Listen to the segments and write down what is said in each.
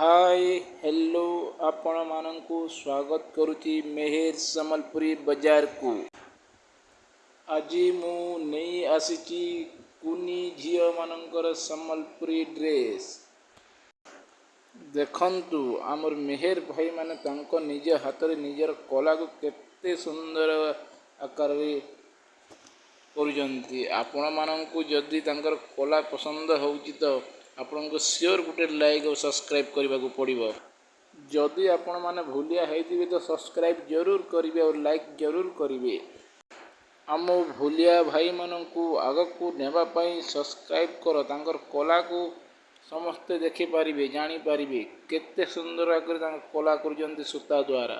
Hi hello आपण मानंकु स्वागत करुच्ची मेहेर सम्बलपुरी बाजार को। आज मु नहीं आसी कुनी झील मानकर सम्बलपुरी ड्रेस देखंतु। आमर मेहेर भाई माने तांको निज हाथ रे निजर कला को केते सुंदर आकार करुचंती। आपण मानंकु जदि तांकर कला पसंद होउची तो आपण को श्योर गुटे लाइक और सब्सक्राइब करने को पड़ो। जदि आपण माने भूलिया होइथिबे तो सब्सक्राइब जरूर करिवे और लाइक जरूर करिवे। आम भूलिया भाई मानंकु आगकू नेबा पई सब्सक्राइब करो। तांकर कला को समस्ते देखि पारिबे जानि पारिबे केते सुंदर आकर तांकर कला करूचंती सूता द्वारा।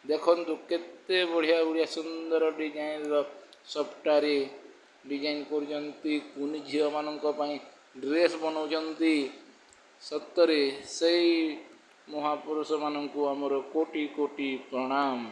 देखंतु केते बढ़िया बढ़िया सुंदर डिजाइन रो सफ्टारे डिजाइन करूचंती। कुनी झियो मानंक पई ड्रेस बनाउचंती। सत्तरे सही महापुरुष मानंकु आमर कोटि कोटि प्रणाम।